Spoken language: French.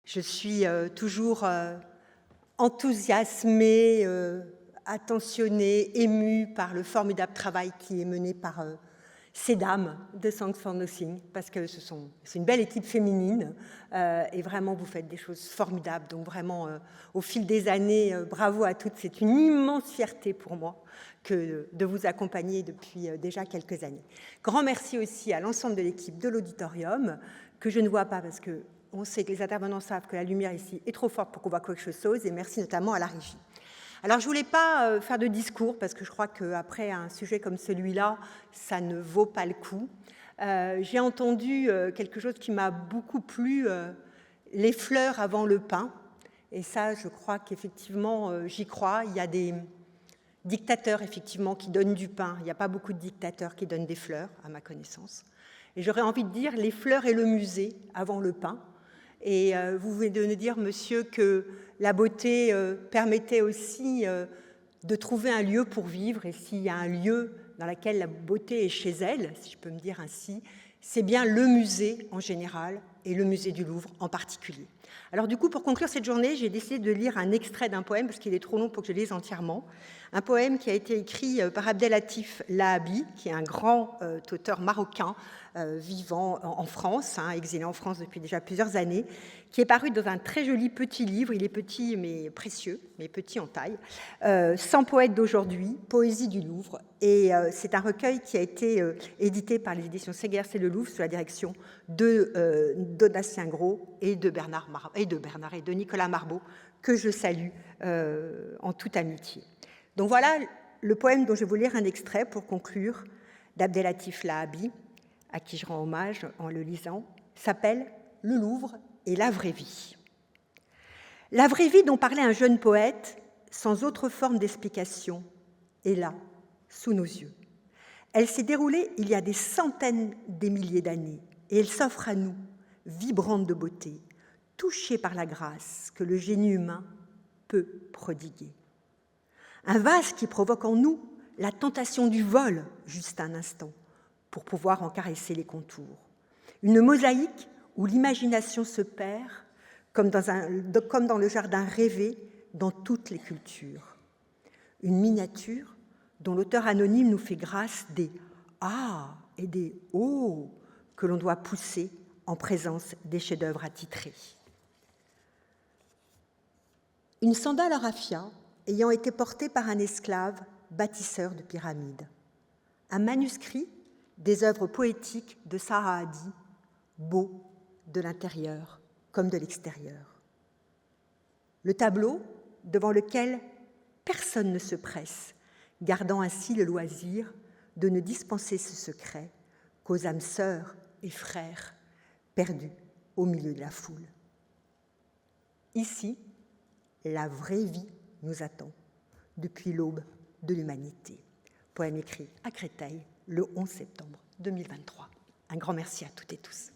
Je suis toujours enthousiasmée, attentionnée, émue par le formidable travail qui est mené par ces dames de Songs for Nothing, parce que c'est une belle équipe féminine et vraiment vous faites des choses formidables. Donc vraiment, au fil des années, bravo à toutes. C'est une immense fierté pour moi que de vous accompagner depuis déjà quelques années. Grand merci aussi à l'ensemble de l'équipe de l'auditorium, que je ne vois pas parce que on sait que les intervenants savent que la lumière ici est trop forte pour qu'on voit quelque chose, et merci notamment à la régie. Alors, je ne voulais pas faire de discours, parce que je crois qu'après un sujet comme celui-là, ça ne vaut pas le coup. J'ai entendu quelque chose qui m'a beaucoup plu, les fleurs avant le pain. Et ça, je crois qu'effectivement, j'y crois. Il y a des dictateurs, effectivement, qui donnent du pain. Il n'y a pas beaucoup de dictateurs qui donnent des fleurs, à ma connaissance. Et j'aurais envie de dire les fleurs et le musée avant le pain. Et vous venez de nous dire, monsieur, que la beauté permettait aussi de trouver un lieu pour vivre. Et s'il y a un lieu dans lequel la beauté est chez elle, si je peux me dire ainsi, c'est bien le musée en général et le musée du Louvre en particulier. Alors du coup, pour conclure cette journée, j'ai décidé de lire un extrait d'un poème, parce qu'il est trop long pour que je le lise entièrement. Un poème qui a été écrit par Abdelatif Lahabi, qui est un grand auteur marocain vivant en France, exilé en France depuis déjà plusieurs années, qui est paru dans un très joli petit livre. Il est petit mais précieux, mais petit en taille. 100 poètes d'aujourd'hui, Poésie du Louvre. Et c'est un recueil qui a été édité par les éditions Segers et le Louvre sous la direction de Donatien Gros et de Nicolas Marbeau, que je salue en toute amitié. Donc voilà le poème dont je vais vous lire un extrait pour conclure, d'Abdelatif Lahabi, à qui je rends hommage en le lisant, s'appelle « Le Louvre et la vraie vie ». La vraie vie dont parlait un jeune poète, sans autre forme d'explication, est là, sous nos yeux. Elle s'est déroulée il y a des centaines des milliers d'années, et elle s'offre à nous, vibrante de beauté, touchée par la grâce que le génie humain peut prodiguer. Un vase qui provoque en nous la tentation du vol juste un instant pour pouvoir en caresser les contours. Une mosaïque où l'imagination se perd comme dans le jardin rêvé dans toutes les cultures. Une miniature dont l'auteur anonyme nous fait grâce des « ah » et des « oh » que l'on doit pousser en présence des chefs-d'œuvre attitrés. Une sandale à raffia ayant été portée par un esclave bâtisseur de pyramides. Un manuscrit des œuvres poétiques de Sahadi, beau de l'intérieur comme de l'extérieur. Le tableau devant lequel personne ne se presse, gardant ainsi le loisir de ne dispenser ce secret qu'aux âmes sœurs et frères perdus au milieu de la foule. Ici, la vraie vie nous attend depuis l'aube de l'humanité. Poème écrit à Créteil le 11 septembre 2023. Un grand merci à toutes et tous.